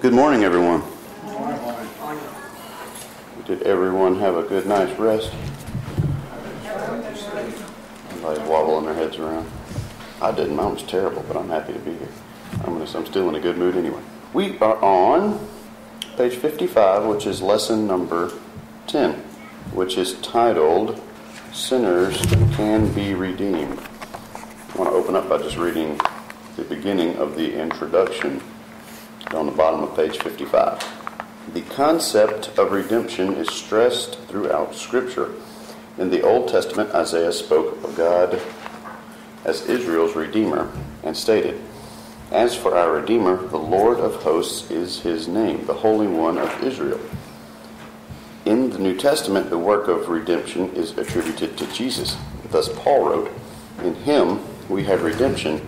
Good morning, everyone. Did everyone have a good night's rest? Everybody's wobbling their heads around. I didn't. Mine was terrible, but I'm happy to be here. I'm still in a good mood anyway. We are on page 55, which is lesson number 10, which is titled Sinners Can Be Redeemed. I want to open up by just reading the beginning of the introduction on the bottom of page 55. The concept of redemption is stressed throughout Scripture. In the Old Testament, Isaiah spoke of God as Israel's Redeemer and stated, "As for our Redeemer, the Lord of hosts is his name, the Holy One of Israel." In the New Testament, the work of redemption is attributed to Jesus. Thus Paul wrote, "In him we have redemption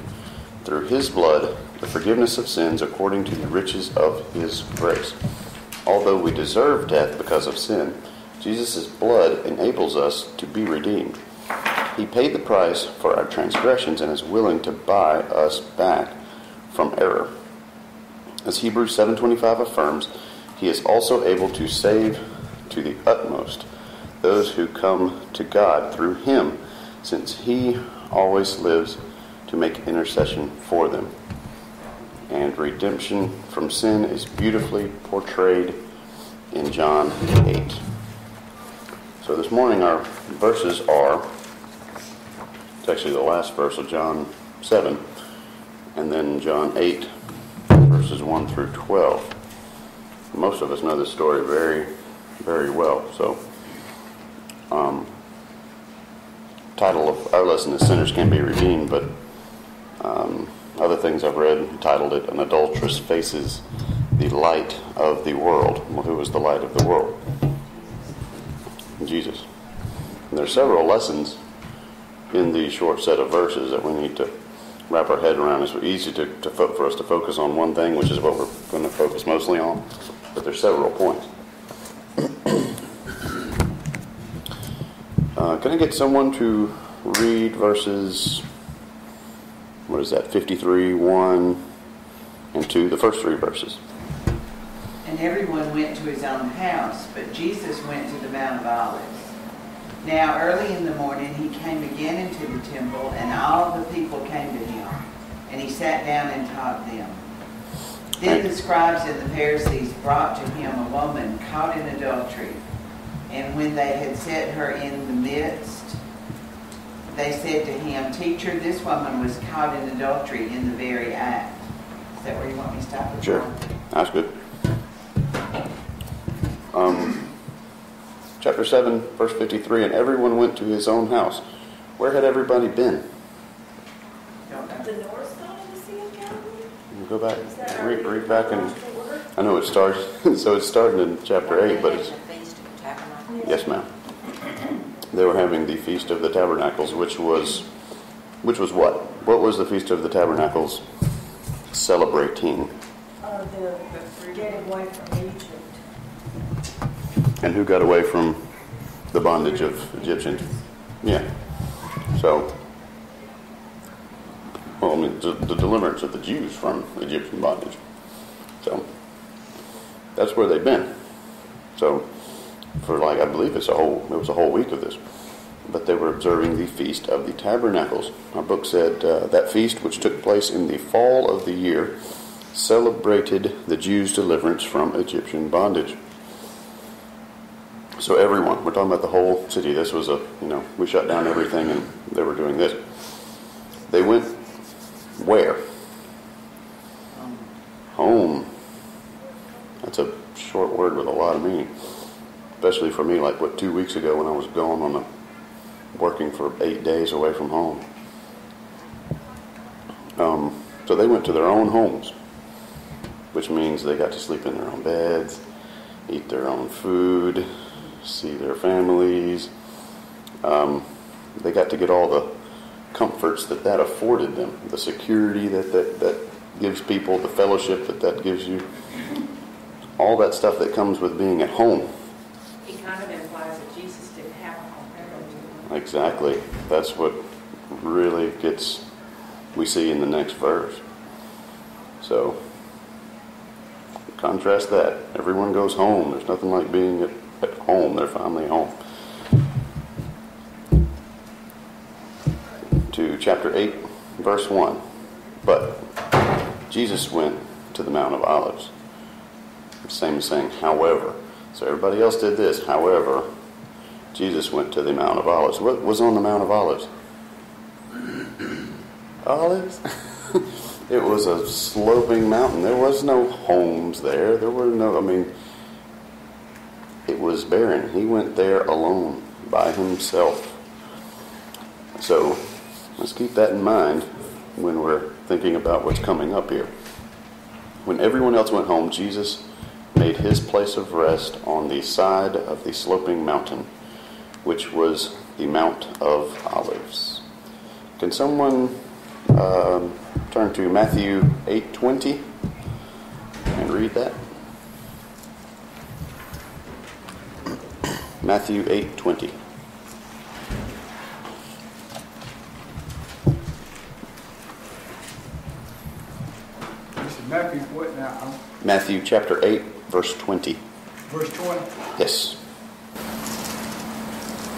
through his blood, the forgiveness of sins according to the riches of his grace." Although we deserve death because of sin, Jesus' blood enables us to be redeemed. He paid the price for our transgressions and is willing to buy us back from error. As Hebrews 7:25 affirms, he is also able to save to the utmost those who come to God through him, since he always lives to make intercession for them. And redemption from sin is beautifully portrayed in John 8. So this morning our verses are, it's actually the last verse of John 7, and then John 8, verses 1 through 12. Most of us know this story very, very well. So, title of our lesson is Sinners Can Be Redeemed, but other things I've read titled it, An Adulteress Faces the Light of the World. Well, who is the light of the world? Jesus. And there are several lessons in these short set of verses that we need to wrap our head around. It's easy for us to focus on one thing, which is what we're going to focus mostly on, but there's several points. Can I get someone to read verses, 53, 1, and 2, the first three verses? And everyone went to his own house, but Jesus went to the Mount of Olives. Now early in the morning he came again into the temple, and all the people came to him, and he sat down and taught them. Then the scribes and the Pharisees brought to him a woman caught in adultery. And when they had set her in the midst, they said to him, "Teacher, this woman was caught in adultery in the very act." Is that where you want me to stop? Sure. That's good. Chapter 7, verse 53, and everyone went to his own house. Where had everybody been? The North side of the Sea of Galilee? Go back, read back, and I know it starts, so it's starting in chapter 8, but it's... Yes, ma'am. They were having the Feast of the Tabernacles, which was what? What was the Feast of the Tabernacles celebrating? The getting away from Egypt. And who got away from the bondage of Egyptians? Yeah. So, the deliverance of the Jews from Egyptian bondage. So, that's where they've been. So, for I believe it was a whole week of this. But they were observing the Feast of the Tabernacles. Our book said that feast, which took place in the fall of the year, celebrated the Jews' deliverance from Egyptian bondage. So everyone, we're talking about the whole city. This was we shut down everything and they were doing this. They went where? Home. That's a short word with a lot of meaning. Especially for me, 2 weeks ago when I was gone working for 8 days away from home. So they went to their own homes, which means they got to sleep in their own beds, eat their own food, see their families. They got to get all the comforts that afforded them, the security that gives people, the fellowship that gives you, all that stuff that comes with being at home. It kind of implies that Jesus didn't have a home ever. Exactly. That's what really we see in the next verse. So, Contrast that. Everyone goes home. There's nothing like being at home. They're finally home. To chapter 8, verse 1. But Jesus went to the Mount of Olives. The same as saying, however. So everybody else did this. However, Jesus went to the Mount of Olives. What was on the Mount of Olives? Olives? It was a sloping mountain. There was no homes there. There were no, it was barren. He went there alone, by himself. So, let's keep that in mind when we're thinking about what's coming up here. When everyone else went home, Jesus made his place of rest on the side of the sloping mountain, which was the Mount of Olives. Can someone turn to Matthew 8:20 and read that? Matthew 8:20. Matthew what now? Matthew chapter 8, verse 20. Verse 20? Yes.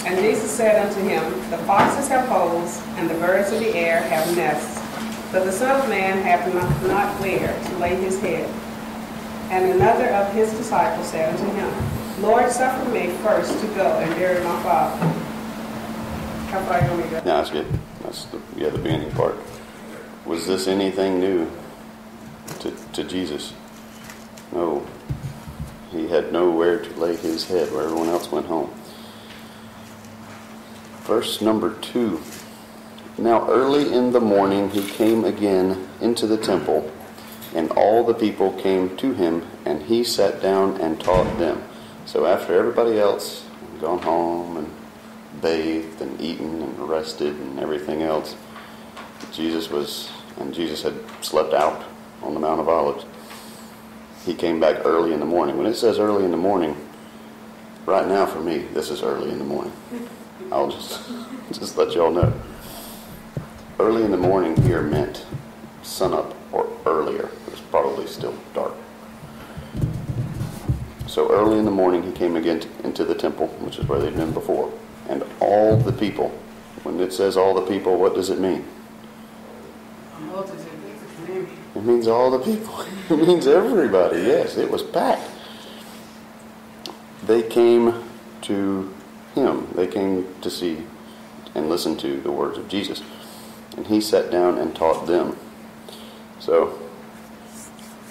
And Jesus said unto him, The foxes have holes, and the birds of the air have nests, but the Son of Man hath not where to lay his head. And another of his disciples said unto him, Lord, suffer me first to go and bury my father. How far you want me to go? No, that's good. That's the beginning part. Was this anything new to Jesus? No. He had nowhere to lay his head where everyone else went home. Verse number 2. Now early in the morning he came again into the temple, and all the people came to him, and he sat down and taught them. So after everybody else had gone home and bathed and eaten and rested and everything else, Jesus had slept out on the Mount of Olives. He came back early in the morning. When it says early in the morning, right now for me, this is early in the morning. I'll just let y'all know. Early in the morning here meant sunup or earlier. It was probably still dark. So early in the morning he came again into the temple, which is where they'd been before. And all the people, when it says all the people, what does it mean? It means all the people. It means everybody. Yes, it was packed. They came to him. They came to see and listen to the words of Jesus. And he sat down and taught them. So,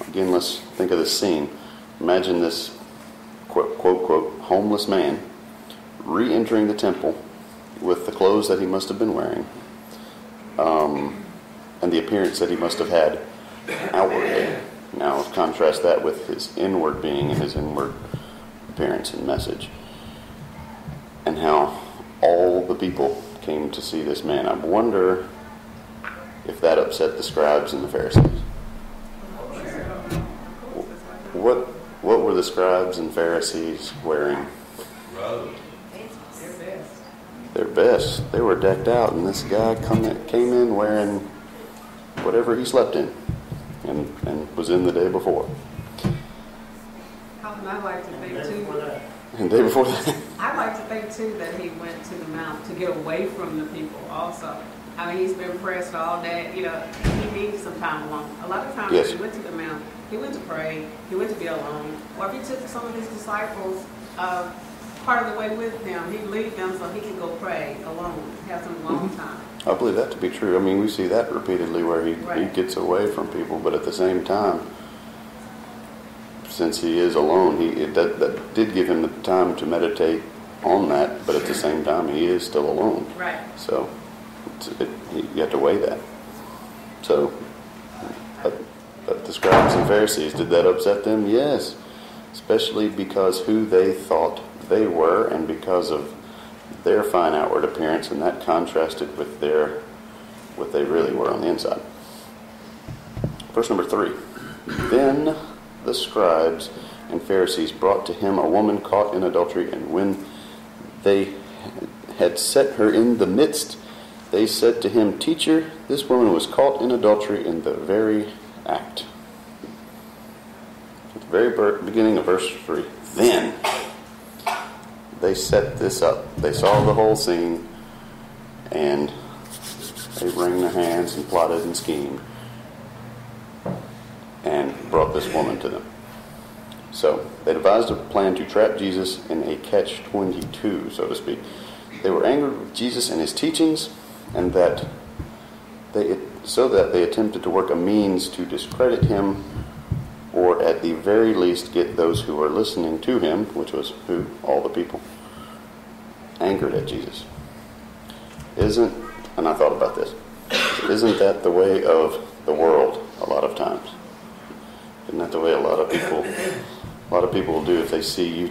again, let's think of this scene. Imagine this, quote, quote, homeless man re-entering the temple with the clothes that he must have been wearing, and the appearance that he must have had outwardly. Now, contrast that with his inward being and his inward appearance and message, and how all the people came to see this man. I wonder if that upset the scribes and the Pharisees. What were the scribes and Pharisees wearing? Their best. They were decked out, and this guy came in wearing whatever he slept in and was in the day before. Colin, I like to think too. And the day before that. I like to think too that he went to the mount to get away from the people also. I mean, he's been pressed all day. You know, he needs some time alone. A lot of times Yes. When he went to the mount, he went to pray, he went to be alone. Or if he took some of his disciples part of the way with him, he'd leave them so he could go pray alone, have some alone time. I believe that to be true. I mean, we see that repeatedly where he gets away from people, but at the same time, since he is alone, that did give him the time to meditate on that, but at the same time, he is still alone. Right. So you have to weigh that. So, but the scribes and Pharisees, did that upset them? Yes, especially because who they thought they were and because of their fine outward appearance, and that contrasted with what they really were on the inside. Verse number 3. Then the scribes and Pharisees brought to him a woman caught in adultery, and when they had set her in the midst, they said to him, Teacher, this woman was caught in adultery in the very act. at the very beginning of verse 3. Then they set this up. They saw the whole scene, and they wringed their hands and plotted and schemed and brought this woman to them. So they devised a plan to trap Jesus in a catch-22, so to speak. They were angered with Jesus and his teachings, and that they attempted to work a means to discredit him, or at the very least get those who were listening to him, which was who? All the people, angered at Jesus. And I thought about this, isn't that the way of the world a lot of times? Isn't that the way a lot of people will do if they see you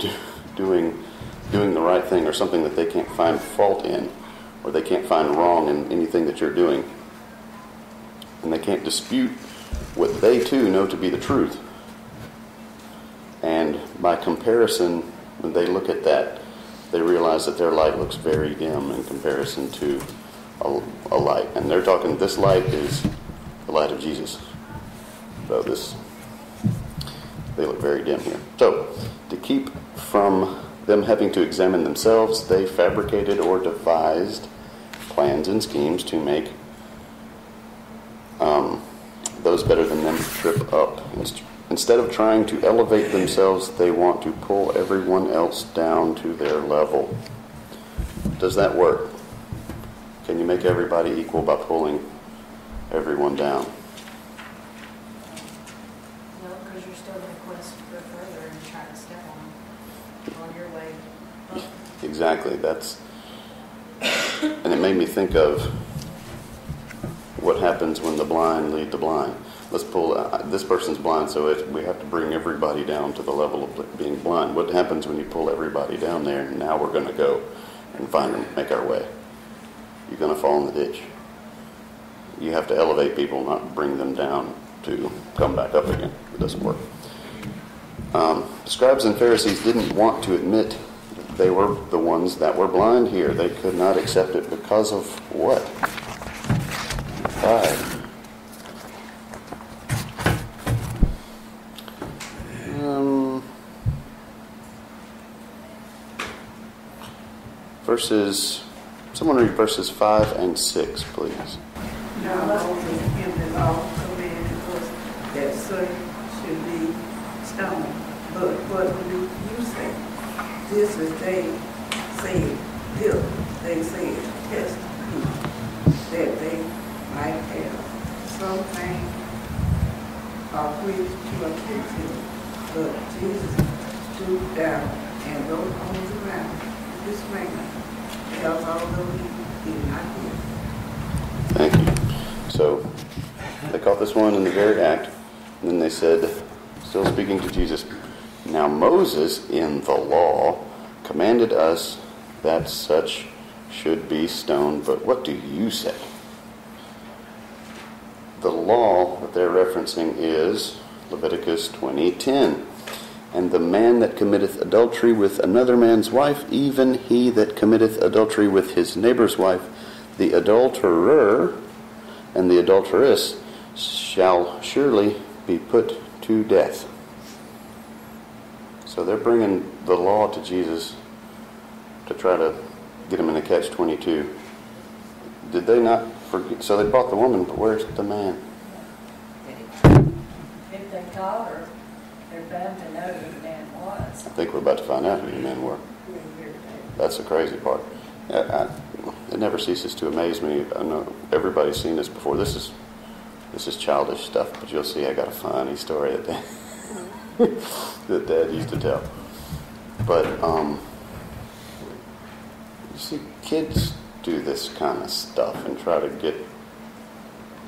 doing the right thing, or something that they can't find fault in, or they can't find wrong in anything that you're doing, and they can't dispute what they too know to be the truth. And by comparison, when they look at that, they realize that their light looks very dim in comparison to a light. And they're talking, this light is the light of Jesus. So they look very dim here. So, to keep from them having to examine themselves, they fabricated or devised plans and schemes to make those better than them trip up. Instead of trying to elevate themselves, they want to pull everyone else down to their level. Does that work? Can you make everybody equal by pulling everyone down? No, because you're still going to quest for further and try to step on your way up. Exactly. And it made me think of what happens when the blind lead the blind. Let's pull, this person's blind, so we have to bring everybody down to the level of being blind. What happens when you pull everybody down there, and now we're going to go and make our way? You're going to fall in the ditch. You have to elevate people, not bring them down to come back up again. It doesn't work. The scribes and Pharisees didn't want to admit that they were the ones that were blind here. They could not accept it because of what? Pride. Someone read verses 5 and 6, please. Now Moses in the law commanded us that such should be stoned. But what do you say? This is they said, test me, that they might have something of which to accuse him. But Jesus stooped down and wrote on the ground this man, else although he did not hear. Thank you. So they caught this one in the very act, and then they said, still speaking to Jesus, now Moses in the law commanded us that such should be stoned, but what do you say? The law that they're referencing is Leviticus 20:10. And the man that committeth adultery with another man's wife, even he that committeth adultery with his neighbor's wife, the adulterer and the adulteress shall surely be put to death. So they're bringing the law to Jesus to try to get him in a catch-22. Did they not forget? So they brought the woman, but where's the man? If they caught her, they're bound to know who the man was. I think we're about to find out who the men were. That's the crazy part. It never ceases to amaze me. I know everybody's seen this before. This is childish stuff, but you'll see I got a funny story that Dad used to tell. But you see, kids do this kind of stuff and try to get,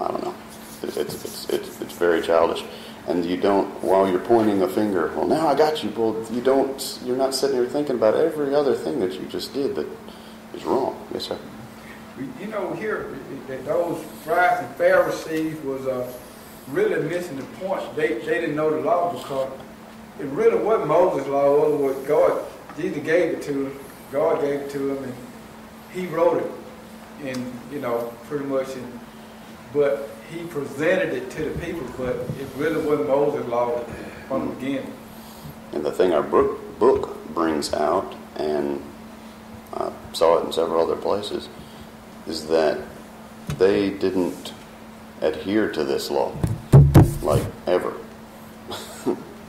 I don't know. It's very childish. And you don't, while you're pointing a finger, well, now I got you. Well, you're not sitting here thinking about every other thing that you just did that is wrong. Yes, sir. You know, here, that those scribes and Pharisees was really missing the point. They didn't know the law because it really wasn't Moses' law. It was what God, Jesus gave it to them. God gave it to him, and he wrote it. And, pretty much but he presented it to the people, but it really wasn't Moses' law from the beginning. And the thing our book brings out, and I saw it in several other places, is that they didn't adhere to this law, like, ever.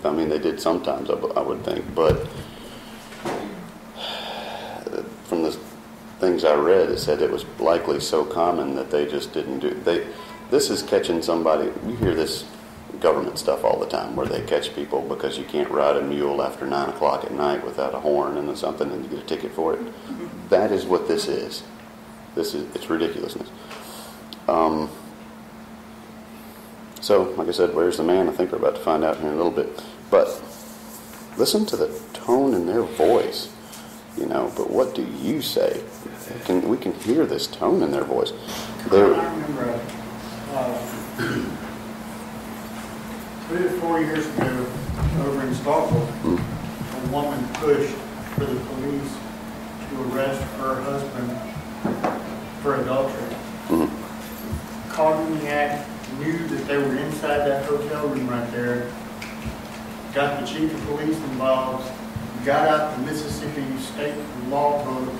I mean, they did sometimes, I would think, but from the things I read, it said it was likely so common that they just didn't do it. This is catching somebody. You hear this government stuff all the time where they catch people because you can't ride a mule after 9 o'clock at night without a horn and something, and you get a ticket for it. That is what this is. It's ridiculousness. So, like I said, where's the man? I think we're about to find out here in a little bit. But listen to the tone in their voice, But what do you say? We can hear this tone in their voice. I remember 3 or 4 years ago over in Starkville, a woman pushed for the police to arrest her husband for adultery. Caught in the act, knew that they were inside that hotel room right there, got the chief of police involved, got out the Mississippi State law book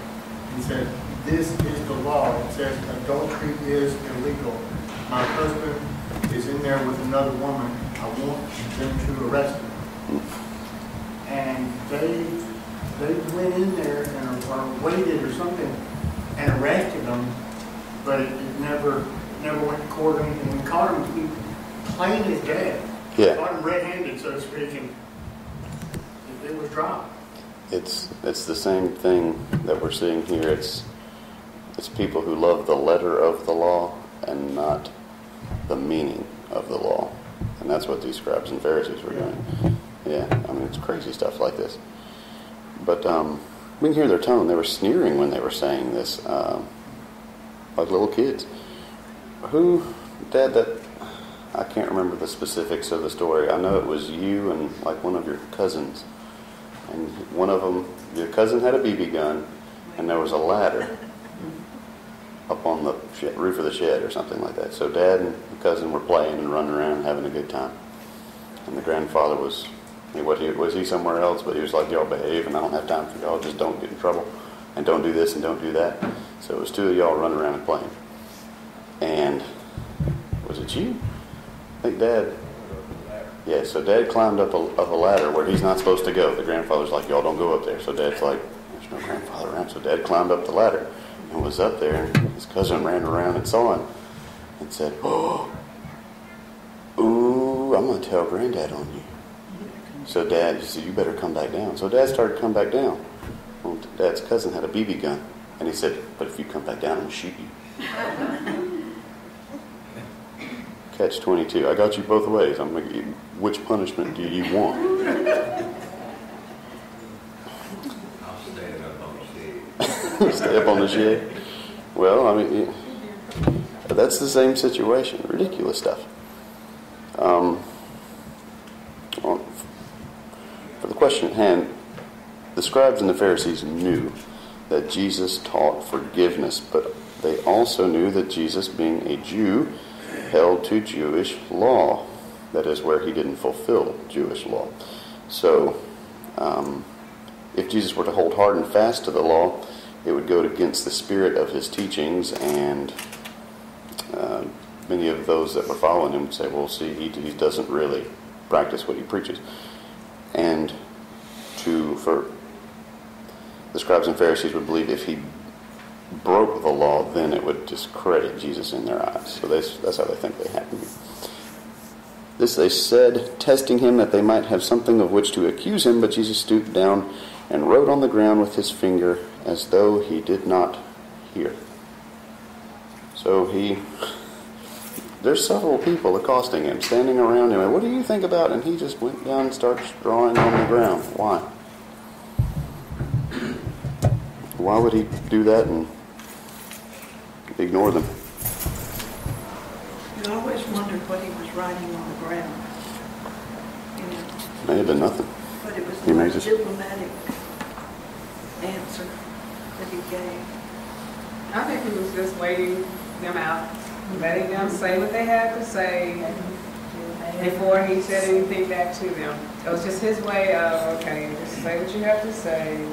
and said, this is the law. It says adultery is illegal. My husband is in there with another woman. I want them to arrest him. And they went in there or waited or something and arrested him, but it never went to court or anything. We caught him plain as day. Yeah. Caught him red-handed, so to speak, and it was dropped. It's the same thing that we're seeing here. It's people who love the letter of the law and not the meaning of the law. And that's what these scribes and Pharisees were doing. Yeah, I mean, it's crazy stuff like this. But we can hear their tone. They were sneering when they were saying this, like little kids. Dad, I can't remember the specifics of the story. I know it was you and like one of your cousins. And one of them, your cousin had a BB gun, and there was a ladder up on the roof of the shed or something like that. So Dad and the cousin were playing and running around and having a good time. And the grandfather was he somewhere else, but he was like, y'all behave, and I don't have time for y'all. Just don't get in trouble, and don't do this and don't do that. So it was 2 of y'all running around and playing. And was it you? I think Dad. Yeah, so Dad climbed up a ladder where he's not supposed to go. The grandfather's like, y'all don't go up there. So Dad's like, there's no grandfather around. So Dad climbed up the ladder and was up there, and his cousin ran around and saw him and said, ooh, I'm going to tell Granddad on you. So Dad said, you better come back down. So Dad started to come back down. Well, Dad's cousin had a BB gun, and he said, but if you come back down, I'm going to shoot you. Catch 22. I got you both ways. I'm going to. Which punishment do you want? I'll stay up on the shed. Stay up on the shed? Well, I mean, that's the same situation. Ridiculous stuff. For the question at hand, the scribes and the Pharisees knew that Jesus taught forgiveness, but they also knew that Jesus, being a Jew, held to Jewish law. That is where he didn't fulfill Jewish law. So, if Jesus were to hold hard and fast to the law, it would go against the spirit of his teachings, and many of those that were following him would say, well, see, he doesn't really practice what he preaches. And for the scribes and Pharisees would believe if he broke the law, then it would discredit Jesus in their eyes. So that's how they think they had to be. This they said, testing him that they might have something of which to accuse him, but Jesus stooped down and wrote on the ground with his finger as though he did not hear. So there's several people accosting him, standing around him, and what do you think about? And he just went down and started drawing on the ground. Why? Why would he do that and ignore them? I always wondered what he was writing on the ground. May have been nothing. But it was He the may most just- diplomatic answer that he gave. I think he was just waiting them out letting them say what they had to say before he said anything back to them. It was just his way of, okay, just say what you have to say.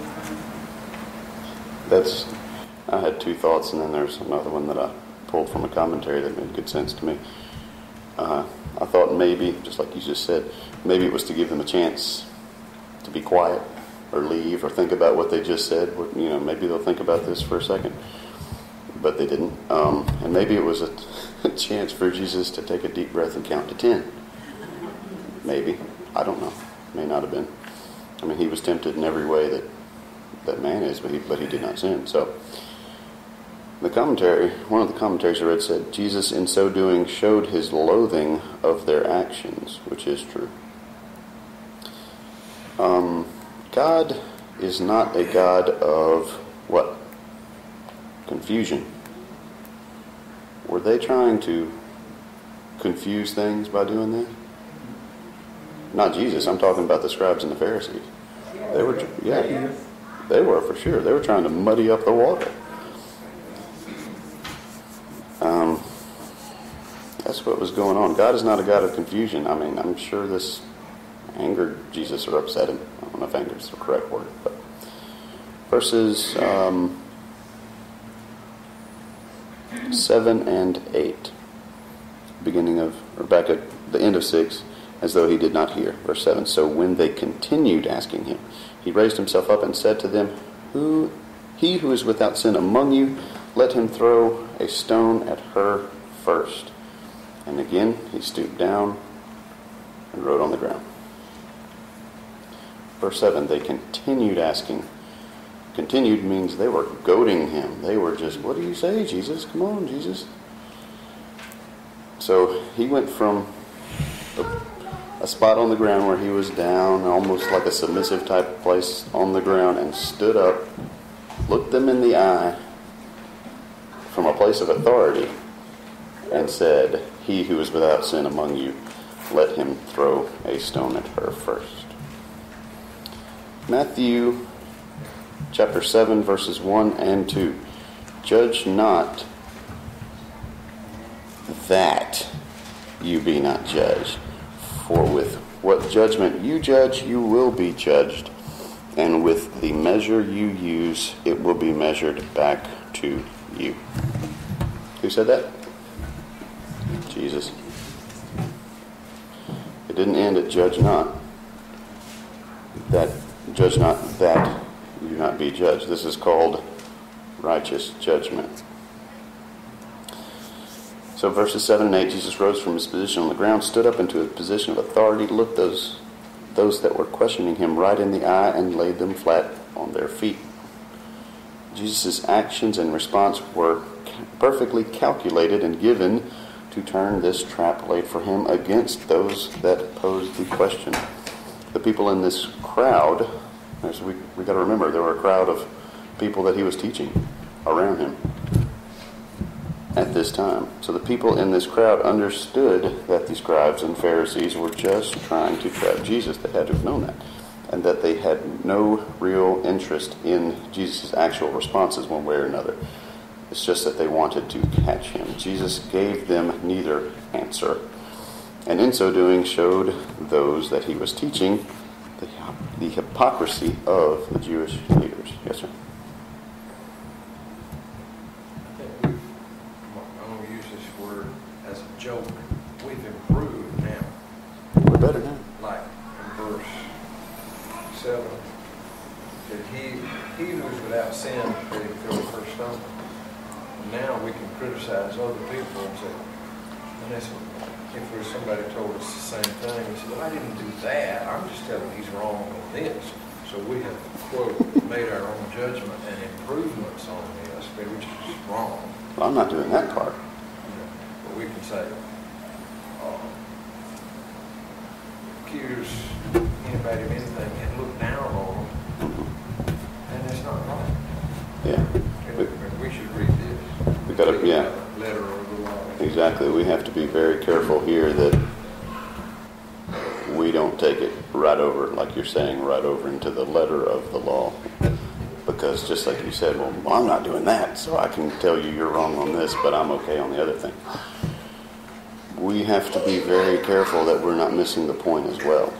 I had two thoughts, and then there's another one that I pulled from a commentary that made good sense to me. I thought maybe, just like you just said, maybe it was to give them a chance to be quiet or leave or think about what they just said. Maybe they'll think about this for a second. But they didn't. And maybe it was a chance for Jesus to take a deep breath and count to 10. Maybe. I don't know. May not have been. I mean, he was tempted in every way that man is, but he did not sin. So, one of the commentaries I read said, Jesus in so doing showed his loathing of their actions, which is true. God is not a God of what? Confusion. Were they trying to confuse things by doing that? Not Jesus. I'm talking about the scribes and the Pharisees. They were for sure. They were trying to muddy up the water. That's what was going on. God is not a God of confusion. I mean, I'm sure this angered Jesus or upset him. I don't know if anger is the correct word, but verses 7 and 8, back at the end of 6, as though he did not hear. Verse 7, so when they continued asking him, he raised himself up and said to them, He who is without sin among you, let him throw a stone at her first. And again he stooped down and wrote on the ground. Verse 7, they continued asking. Continued means they were goading him. They were just, what do you say, Jesus? Come on, Jesus. So he went from a spot on the ground where he was down, almost like a submissive type of place on the ground, and stood up, looked them in the eye from a place of authority, and said, He who is without sin among you, let him throw a stone at her first. Matthew chapter 7, verses 1 and 2. Judge not that you be not judged. For with what judgment you judge, you will be judged. And with the measure you use, it will be measured back to you. Who said that? Jesus. It didn't end at judge not. Judge not that you not be judged. This is called righteous judgment. So verses 7 and 8, Jesus rose from his position on the ground, stood up into a position of authority, looked those that were questioning him right in the eye, and laid them flat on their feet. Jesus' actions and response were perfectly calculated and given to turn this trap laid for him against those that posed the question. The people in this crowd, as we got to remember, there were a crowd of people that he was teaching around him at this time. So the people in this crowd understood that the scribes and Pharisees were just trying to trap Jesus. They had to have known that. And that they had no real interest in Jesus' actual responses one way or another. It's just that they wanted to catch him. Jesus gave them neither answer. And in so doing showed those that he was teaching the hypocrisy of the Jewish leaders. Yes, sir? I'm going to use this word as a joke. We've improved now. We're better now. Like in verse 7, that he who is without sin, let him throw the first stone. Now we can criticize other people and say, if there's somebody told us the same thing, we say, well, I didn't do that. I'm just telling you he's wrong on this. So we have, quote, made our own judgment and improvements on this, which is just wrong. Well, I'm not doing that part. But we can say, accuse anybody of anything and look down on them, and that's not right. Yeah. We should read this. We got to, yeah. Letter of the law. Exactly. We have to be very careful here that we don't take it right over, like you're saying, right over into the letter of the law. Because just like you said, well, I'm not doing that, so I can tell you you're wrong on this, but I'm okay on the other thing. We have to be very careful that we're not missing the point as well.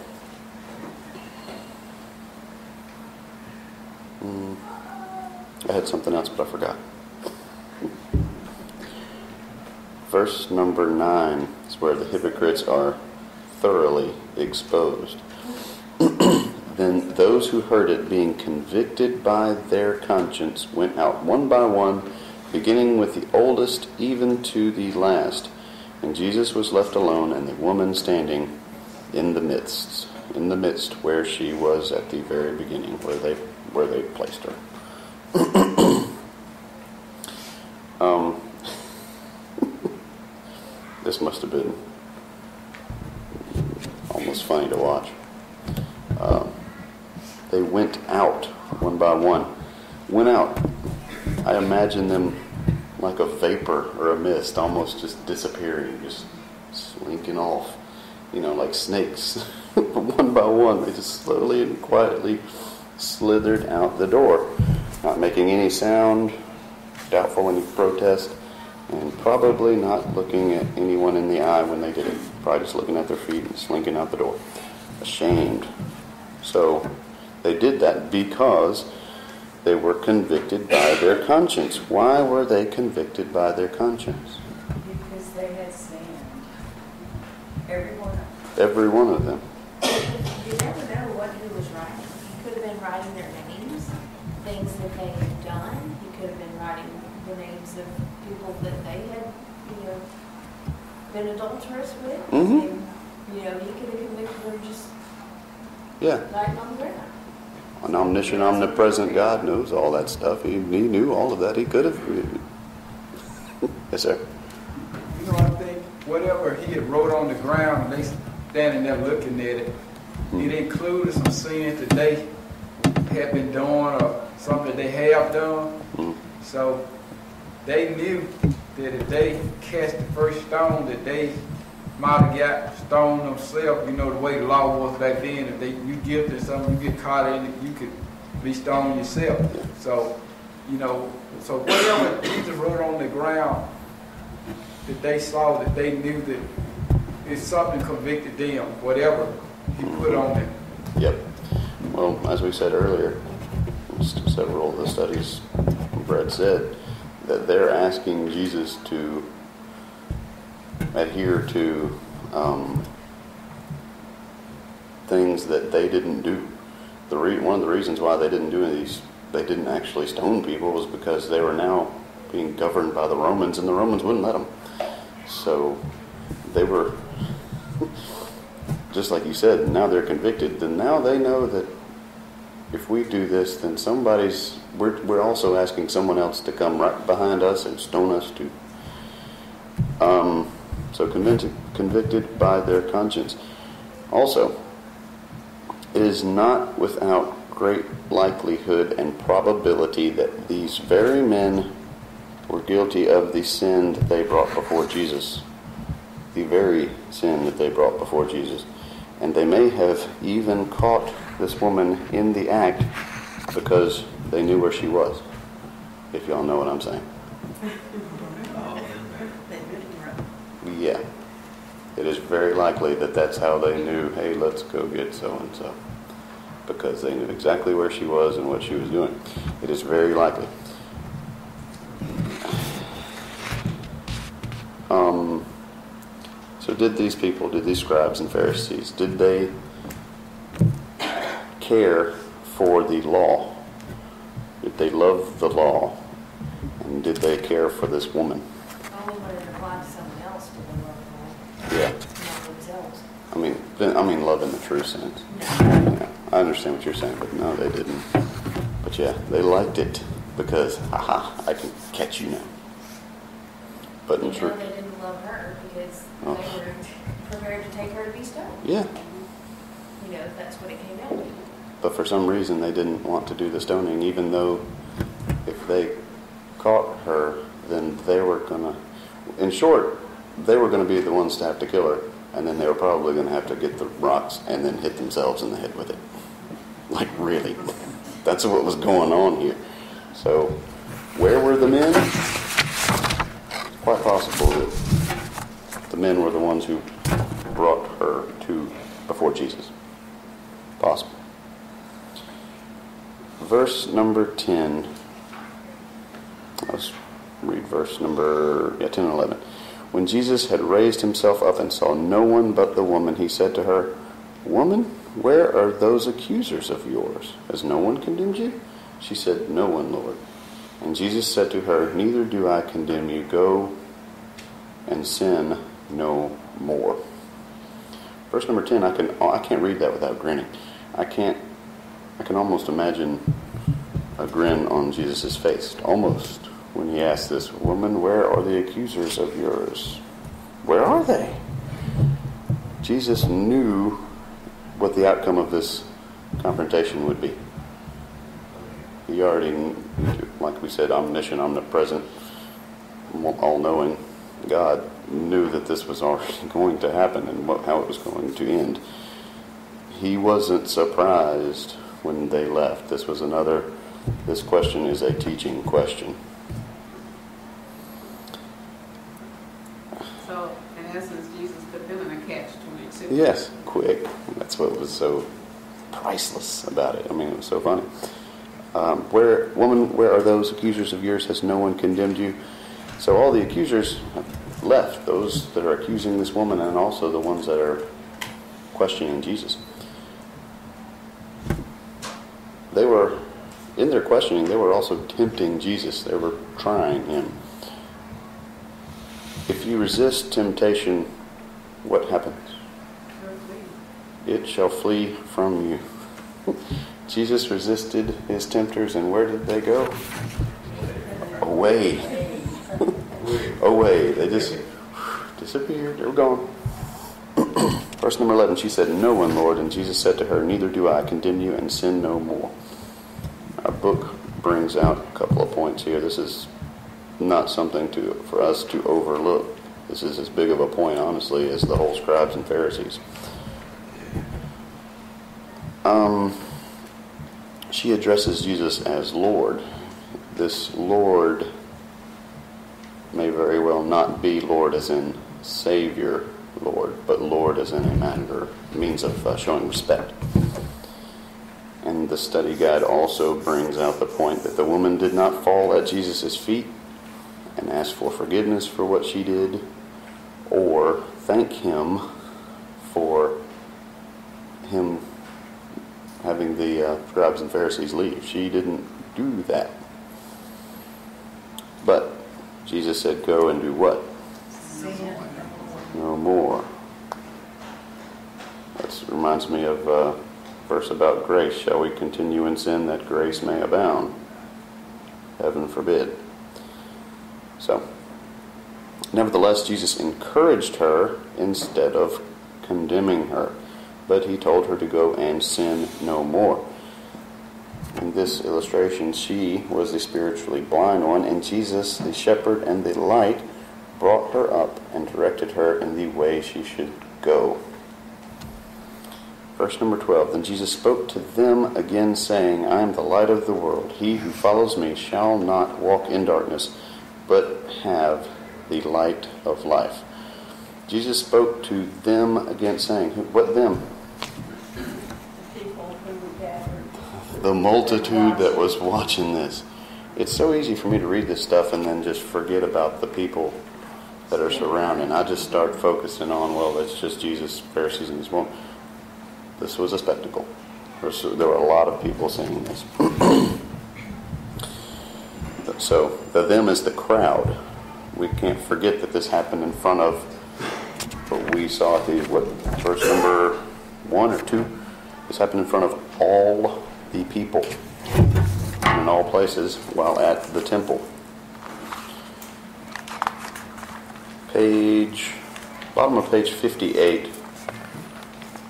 I had something else, but I forgot. Verse number 9 is where the hypocrites are thoroughly exposed. Then those who heard it, being convicted by their conscience, went out one by one, beginning with the oldest even to the last. And Jesus was left alone, and the woman standing in the midst where she was at the very beginning, where they placed her. This must have been almost funny to watch. They went out one by one. Went out. I imagine them like a vapor or a mist, almost just disappearing, just slinking off, like snakes. One by one, they just slowly and quietly slithered out the door, not making any sound, doubtful any protest, and probably not looking at anyone in the eye when they did it. Probably just looking at their feet and slinking out the door, ashamed. So they did that because they were convicted by their conscience. Why were they convicted by their conscience? Because they had sinned. Every one of them. Every one of them. You never know what he was writing. He could have been writing their names, things that they had done. He could have been writing the names of people that they had, been adulterous with. Mm-hmm. And, he could have convicted them just Yeah. on the ground. An omniscient, omnipresent God knows all that stuff. He knew all of that. He could have. Yes, sir. I think whatever he had wrote on the ground, and they standing there looking at it, it included some sins that they had been doing or something that they have done. So they knew that if they cast the first stone, that they might have got stoned themselves. The way the law was back then. If you guilty of something, you get caught in it, you could be stoned yourself. So, so whatever Jesus wrote on the ground that they saw, that they knew that it's something convicted them, whatever he put on them. Yep. Well, as we said earlier, several of the studies Brett said that they're asking Jesus to adhere to things that they didn't do. One of the reasons why they didn't do these, they didn't actually stone people, was because they were now being governed by the Romans, and the Romans wouldn't let them. So they were, just like you said, now they're convicted. Then now they know that if we do this, then we're also asking someone else to come right behind us and stone us too. So convicted by their conscience. Also, it is not without great likelihood and probability that these very men were guilty of the sin that they brought before Jesus. The very sin that they brought before Jesus. And they may have even caught this woman in the act because they knew where she was. If y'all know what I'm saying. Yeah. It is very likely that that's how they knew, hey, let's go get so-and-so. Because they knew exactly where she was and what she was doing. It is very likely. So did these scribes and Pharisees, did they care for the law? Did they love the law? And did they care for this woman? Only when it applied to someone else did they love the law. Yeah. Not themselves. I mean love in the true sense. No. Yeah, I understand what you're saying, but no, they didn't. But yeah, they liked it because, I can catch you now. But in truth, They didn't love her because they were prepared to take her to be stoned. yeah. That's what it came down to. But for some reason, they didn't want to do the stoning, even though if they caught her, then they were gonna, in short, they were gonna be the ones to have to kill her, and then they were probably gonna have to get the rocks and then hit themselves in the head with it. Like, really. That's what was going on here. So, where were the men? It's quite possible that the men were the ones who brought her to before Jesus. Possible. Verse number 10. Let's read verse number 10 and 11. When Jesus had raised himself up and saw no one but the woman, he said to her, "Woman, where are those accusers of yours? Has no one condemned you?" She said, "No one, Lord." And Jesus said to her, "Neither do I condemn you. Go and sin no more." Verse number 10, I can't read that without grinning. I can almost imagine a grin on Jesus' face. Almost. When he asked this, "Woman, where are the accusers of yours?" Where are they? Jesus knew what the outcome of this confrontation would be. He already knew, like we said, omniscient, omnipresent, all-knowing God knew that this was already going to happen and how it was going to end. He wasn't surprised when they left. This question is a teaching question. So, in essence, Jesus put them in a catch-22. Yes, quick. That's what was so priceless about it. I mean, it was so funny. Woman, where are those accusers of yours? Has no one condemned you? So all the accusers have left, those that are accusing this woman and also the ones that are questioning Jesus. They were, in their questioning, they were also tempting Jesus. They were trying him. If you resist temptation, what happens? It shall flee from you. Jesus resisted his tempters, and where did they go? Away. Away. They just disappeared. They were gone. Verse number 11, she said, "No one, Lord." And Jesus said to her, "Neither do I condemn you, and sin no more." Our book brings out a couple of points here. This is not something for us to overlook. This is as big of a point, honestly, as the whole scribes and Pharisees. She addresses Jesus as Lord. This Lord may very well not be Lord as in Savior, Lord, but Lord as in a means of showing respect. And the study guide also brings out the point that the woman did not fall at Jesus' feet and ask for forgiveness for what she did, or thank him for him having the scribes and Pharisees leave. She didn't do that. But Jesus said, "Go and do what?" Sin No more. That reminds me of a verse about grace. Shall we continue in sin that grace may abound? Heaven forbid. So, nevertheless, Jesus encouraged her instead of condemning her, but he told her to go and sin no more. In this illustration, she was the spiritually blind one, and Jesus, the shepherd and the light, brought her up and directed her in the way she should go. Verse number 12, Then Jesus spoke to them again, saying, I am the light of the world. He who follows me shall not walk in darkness, but have the light of life. Jesus spoke to them again, saying, what them? The people who were gathered. The multitude that was watching this. It's so easy for me to read this stuff and then just forget about the people that are surrounding. I just start focusing on, well, it's just Jesus, Pharisees, and this woman. This was a spectacle. There were a lot of people seeing this. So, the them is the crowd. We can't forget that this happened in front of what we saw at verse number 1 or 2. This happened in front of all the people and in all places while at the temple. Bottom of page 58.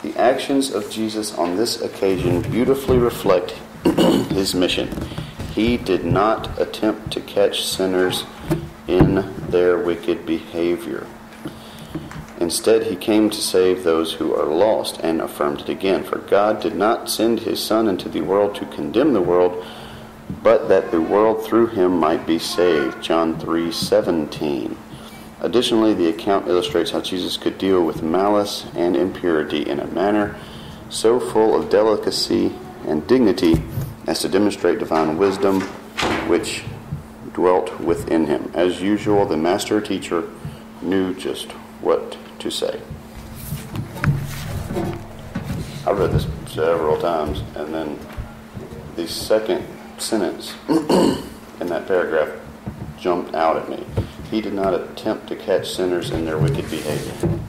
The actions of Jesus on this occasion beautifully reflect his mission. He did not attempt to catch sinners in their wicked behavior. Instead, he came to save those who are lost, and affirmed it again. For God did not send his Son into the world to condemn the world, but that the world through him might be saved. John 3:17. Additionally, the account illustrates how Jesus could deal with malice and impurity in a manner so full of delicacy and dignity as to demonstrate divine wisdom which dwelt within him. As usual, the master teacher knew just what to say. I read this several times, and then the second sentence in that paragraph jumped out at me. He did not attempt to catch sinners in their wicked behavior.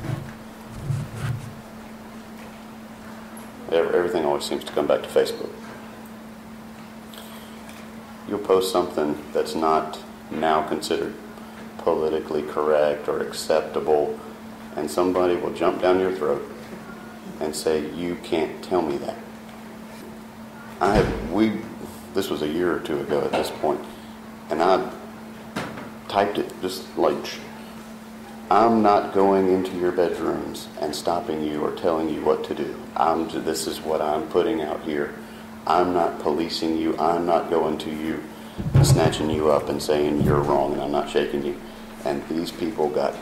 Everything always seems to come back to Facebook. You'll post something that's not now considered politically correct or acceptable, and somebody will jump down your throat and say, "You can't tell me that." This was a year or two ago at this point, and I typed it just like, "I'm not going into your bedrooms and stopping you or telling you what to do. This is what I'm putting out here. I'm not policing you. I'm not going to you and snatching you up and saying you're wrong, and I'm not shaking you." And these people got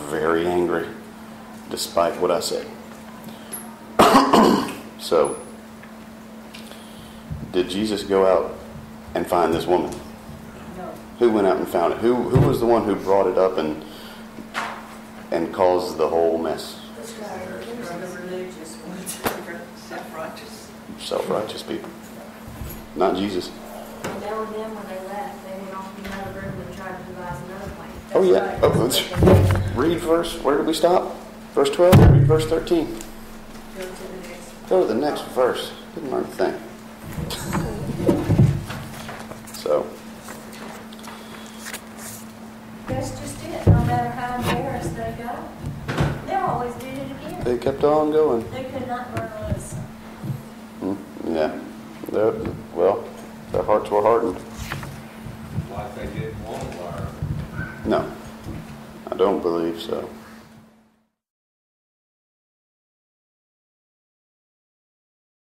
very angry despite what I said. So, did Jesus go out and find this woman? No. Who went out and found it? Who was the one who brought it up and caused the whole mess? The religious ones, self-righteous. Self-righteous people. Not Jesus. And that was them when they left. They went off in another room and tried to devise another plan. Oh yeah. Oh, let's read verse. Where did we stop? Verse 12. Read verse 13. Go to the next. Go to the next verse. Didn't learn a thing. So. That's just it. No matter how embarrassed they got, they always did it again. They kept on going. They could not learn a lesson. Yeah. Well, their hearts were hardened. Like they didn't want to learn. No, I don't believe so.